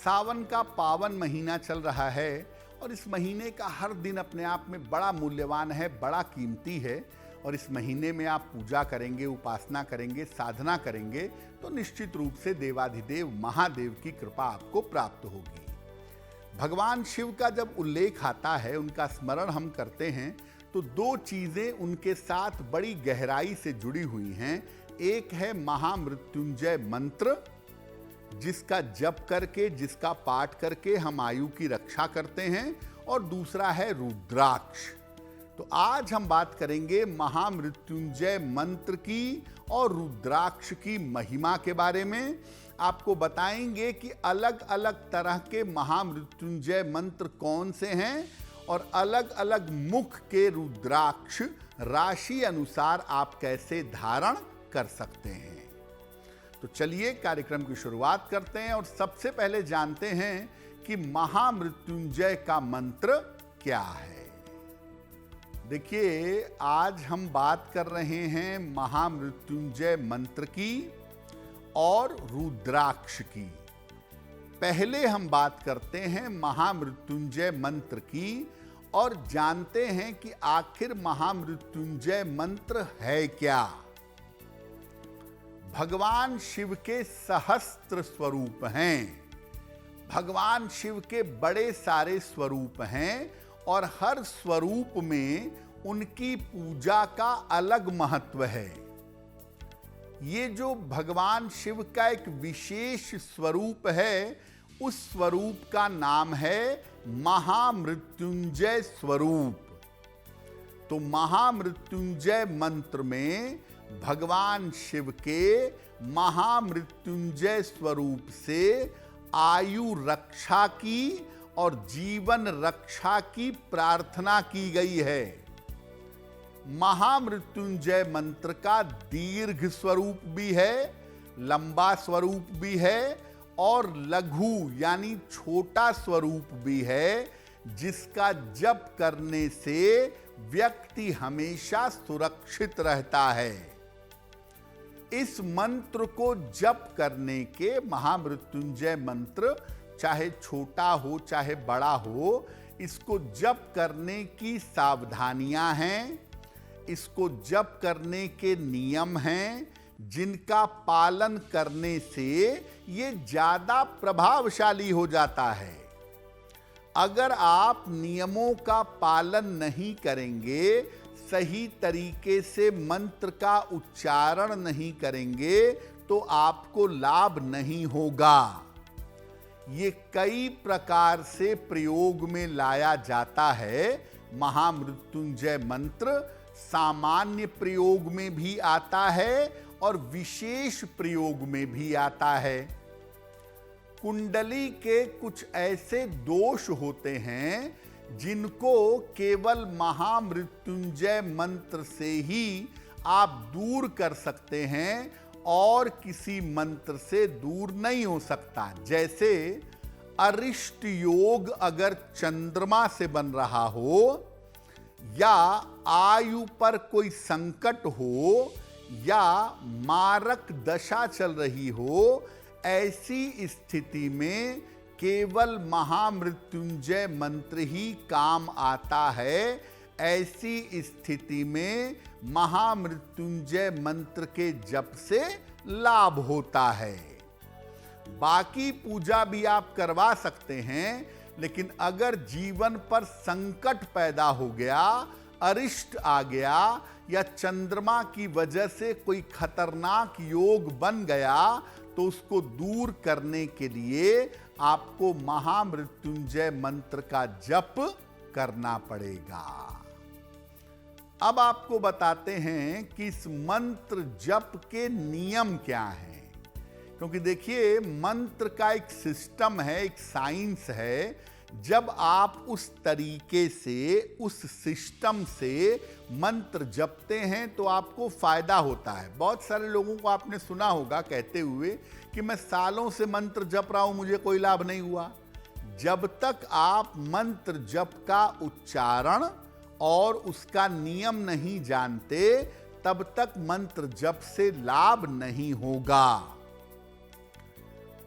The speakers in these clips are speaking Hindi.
सावन का पावन महीना चल रहा है और इस महीने का हर दिन अपने आप में बड़ा मूल्यवान है, बड़ा कीमती है। और इस महीने में आप पूजा करेंगे, उपासना करेंगे, साधना करेंगे तो निश्चित रूप से देवाधिदेव महादेव की कृपा आपको प्राप्त होगी। भगवान शिव का जब उल्लेख आता है, उनका स्मरण हम करते हैं तो दो चीजें उनके साथ बड़ी गहराई से जुड़ी हुई हैं। एक है महामृत्युंजय मंत्र, जिसका जप करके, जिसका पाठ करके हम आयु की रक्षा करते हैं, और दूसरा है रुद्राक्ष। तो आज हम बात करेंगे महामृत्युंजय मंत्र की और रुद्राक्ष की महिमा के बारे में। आपको बताएंगे कि अलग अलग तरह के महामृत्युंजय मंत्र कौन से हैं और अलग अलग मुख के रुद्राक्ष राशि अनुसार आप कैसे धारण कर सकते हैं। तो चलिए कार्यक्रम की शुरुआत करते हैं और सबसे पहले जानते हैं कि महामृत्युंजय का मंत्र क्या है। देखिए, आज हम बात कर रहे हैं महामृत्युंजय मंत्र की और रुद्राक्ष की। पहले हम बात करते हैं महामृत्युंजय मंत्र की और जानते हैं कि आखिर महामृत्युंजय मंत्र है क्या। भगवान शिव के सहस्त्र स्वरूप हैं, भगवान शिव के बड़े सारे स्वरूप हैं और हर स्वरूप में उनकी पूजा का अलग महत्व है। ये जो भगवान शिव का एक विशेष स्वरूप है, उस स्वरूप का नाम है महामृत्युंजय स्वरूप। तो महामृत्युंजय मंत्र में भगवान शिव के महामृत्युंजय स्वरूप से आयु रक्षा की और जीवन रक्षा की प्रार्थना की गई है। महामृत्युंजय मंत्र का दीर्घ स्वरूप भी है, लंबा स्वरूप भी है और लघु यानी छोटा स्वरूप भी है, जिसका जप करने से व्यक्ति हमेशा सुरक्षित रहता है। इस मंत्र को जप करने के, महामृत्युंजय मंत्र चाहे छोटा हो चाहे बड़ा हो, इसको जप करने की सावधानियां हैं, इसको जप करने के नियम हैं, जिनका पालन करने से ये ज्यादा प्रभावशाली हो जाता है। अगर आप नियमों का पालन नहीं करेंगे, सही तरीके से मंत्र का उच्चारण नहीं करेंगे तो आपको लाभ नहीं होगा। ये कई प्रकार से प्रयोग में लाया जाता है। महामृत्युंजय मंत्र सामान्य प्रयोग में भी आता है और विशेष प्रयोग में भी आता है। कुंडली के कुछ ऐसे दोष होते हैं जिनको केवल महामृत्युंजय मंत्र से ही आप दूर कर सकते हैं और किसी मंत्र से दूर नहीं हो सकता। जैसे अरिष्ट योग अगर चंद्रमा से बन रहा हो या आयु पर कोई संकट हो या मारक दशा चल रही हो, ऐसी स्थिति में केवल महामृत्युंजय मंत्र ही काम आता है। ऐसी स्थिति में महामृत्युंजय मंत्र के जप से लाभ होता है। बाकी पूजा भी आप करवा सकते हैं, लेकिन अगर जीवन पर संकट पैदा हो गया, अरिष्ट आ गया या चंद्रमा की वजह से कोई खतरनाक योग बन गया, तो उसको दूर करने के लिए आपको महामृत्युंजय मंत्र का जप करना पड़ेगा। अब आपको बताते हैं कि इस मंत्र जप के नियम क्या हैं, क्योंकि देखिए मंत्र का एक सिस्टम है, एक साइंस है। जब आप उस तरीके से, उस सिस्टम से मंत्र जपते हैं तो आपको फायदा होता है। बहुत सारे लोगों को आपने सुना होगा कहते हुए कि मैं सालों से मंत्र जप रहा हूं, मुझे कोई लाभ नहीं हुआ। जब तक आप मंत्र जप का उच्चारण और उसका नियम नहीं जानते, तब तक मंत्र जप से लाभ नहीं होगा।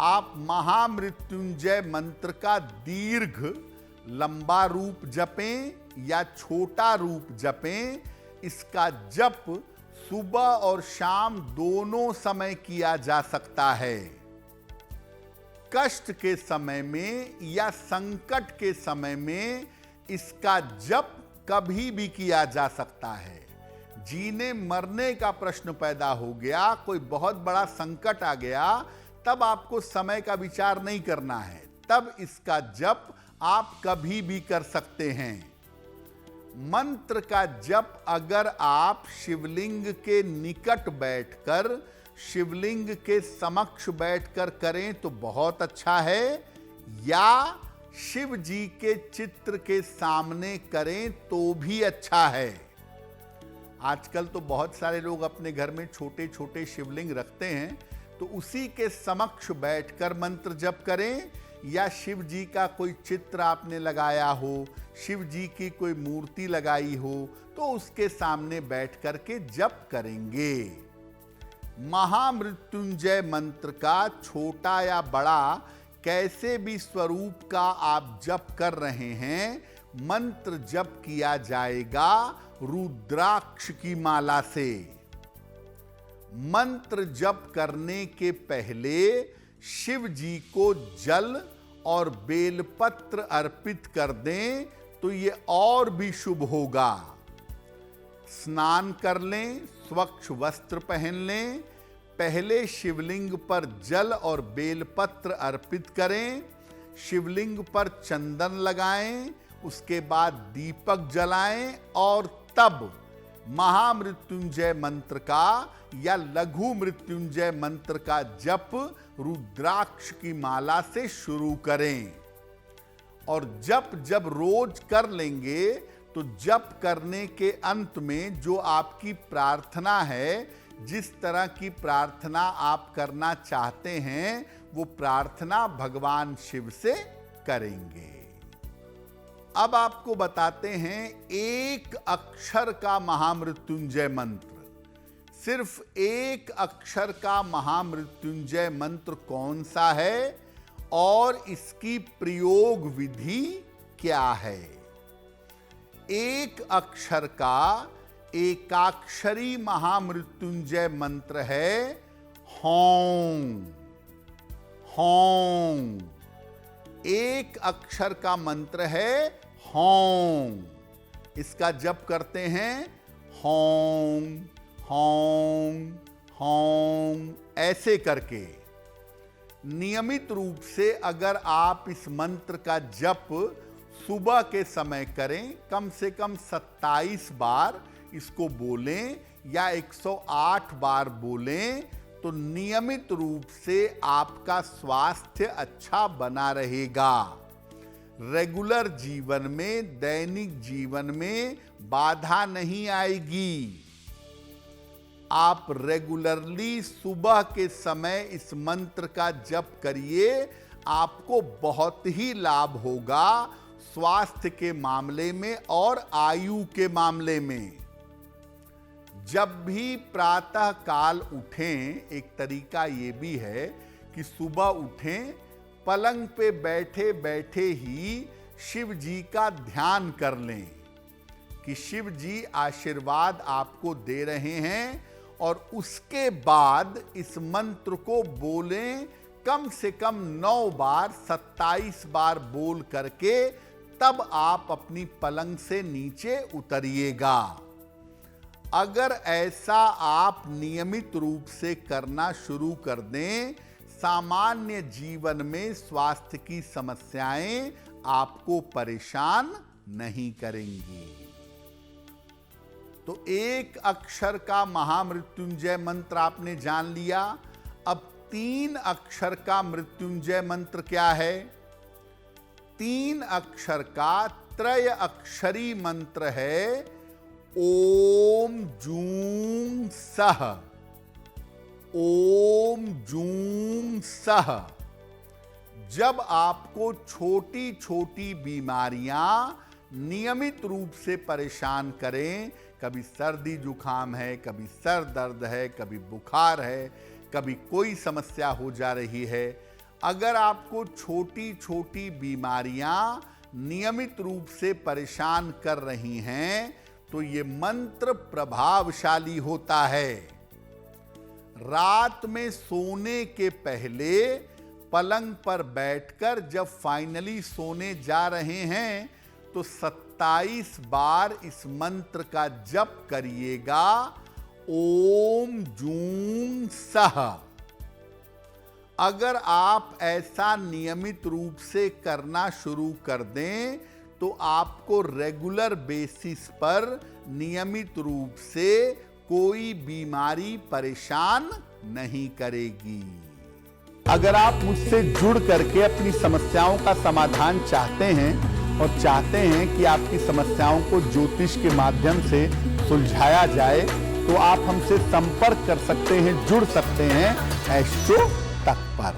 आप महामृत्युंजय मंत्र का दीर्घ लंबा रूप जपें या छोटा रूप जपें, इसका जप सुबह और शाम दोनों समय किया जा सकता है। कष्ट के समय में या संकट के समय में इसका जप कभी भी किया जा सकता है। जीने मरने का प्रश्न पैदा हो गया, कोई बहुत बड़ा संकट आ गया, तब आपको समय का विचार नहीं करना है, तब इसका जप आप कभी भी कर सकते हैं। मंत्र का जप अगर आप शिवलिंग के निकट बैठकर, शिवलिंग के समक्ष बैठकर करें तो बहुत अच्छा है, या शिव जी के चित्र के सामने करें तो भी अच्छा है। आजकल तो बहुत सारे लोग अपने घर में छोटे छोटे शिवलिंग रखते हैं, तो उसी के समक्ष बैठकर मंत्र जप करें, या शिव जी का कोई चित्र आपने लगाया हो, शिव जी की कोई मूर्ति लगाई हो, तो उसके सामने बैठ करके जप करेंगे। महामृत्युंजय मंत्र का छोटा या बड़ा कैसे भी स्वरूप का आप जप कर रहे हैं, मंत्र जप किया जाएगा रुद्राक्ष की माला से। मंत्र जप करने के पहले शिव जी को जल और बेलपत्र अर्पित कर दें तो ये और भी शुभ होगा। स्नान कर लें, स्वच्छ वस्त्र पहन लें, पहले शिवलिंग पर जल और बेलपत्र अर्पित करें, शिवलिंग पर चंदन लगाएं, उसके बाद दीपक जलाएं और तब महामृत्युंजय मंत्र का या लघु मृत्युंजय मंत्र का जप रुद्राक्ष की माला से शुरू करें। और जब रोज कर लेंगे तो जप करने के अंत में जो आपकी प्रार्थना है, जिस तरह की प्रार्थना आप करना चाहते हैं, वो प्रार्थना भगवान शिव से करेंगे। अब आपको बताते हैं एक अक्षर का महामृत्युंजय मंत्र। सिर्फ एक अक्षर का महामृत्युंजय मंत्र कौन सा है और इसकी प्रयोग विधि क्या है? एक अक्षर का एकाक्षरी महामृत्युंजय मंत्र है हौं। हौं एक अक्षर का मंत्र है हौं। इसका जप करते हैं हौं हौं हौं ऐसे करके। नियमित रूप से अगर आप इस मंत्र का जप सुबह के समय करें, कम से कम 27 बार इसको बोलें या 108 बार बोलें, तो नियमित रूप से आपका स्वास्थ्य अच्छा बना रहेगा। रेगुलर जीवन में, दैनिक जीवन में बाधा नहीं आएगी। आप रेगुलरली सुबह के समय इस मंत्र का जप करिए, आपको बहुत ही लाभ होगा स्वास्थ्य के मामले में और आयु के मामले में। जब भी प्रातः काल उठें, एक तरीका ये भी है कि सुबह उठें, पलंग पे बैठे बैठे ही शिव जी का ध्यान कर लें कि शिव जी आशीर्वाद आपको दे रहे हैं, और उसके बाद इस मंत्र को बोलें कम से कम 9 बार, 27 बार बोल करके, तब आप अपनी पलंग से नीचे उतरिएगा। अगर ऐसा आप नियमित रूप से करना शुरू कर दें, सामान्य जीवन में स्वास्थ्य की समस्याएं आपको परेशान नहीं करेंगी। तो एक अक्षर का महामृत्युंजय मंत्र आपने जान लिया। अब 3 अक्षर का मृत्युंजय मंत्र क्या है? 3 अक्षर का त्रय अक्षरी मंत्र है ओम जूं सह। ओम जूं सह। जब आपको छोटी छोटी बीमारियां नियमित रूप से परेशान करें, कभी सर्दी जुकाम है, कभी सर दर्द है, कभी बुखार है, कभी कोई समस्या हो जा रही है, अगर आपको छोटी छोटी बीमारियां नियमित रूप से परेशान कर रही हैं तो ये मंत्र प्रभावशाली होता है। रात में सोने के पहले पलंग पर बैठकर जब फाइनली सोने जा रहे हैं तो 27 बार इस मंत्र का जप करिएगा, ओम जूं सः। अगर आप ऐसा नियमित रूप से करना शुरू कर दें तो आपको रेगुलर बेसिस पर नियमित रूप से कोई बीमारी परेशान नहीं करेगी। अगर आप मुझसे जुड़ करके अपनी समस्याओं का समाधान चाहते हैं और चाहते हैं कि आपकी समस्याओं को ज्योतिष के माध्यम से सुलझाया जाए तो आप हमसे संपर्क कर सकते हैं, जुड़ सकते हैं एस्ट्रो तक पर।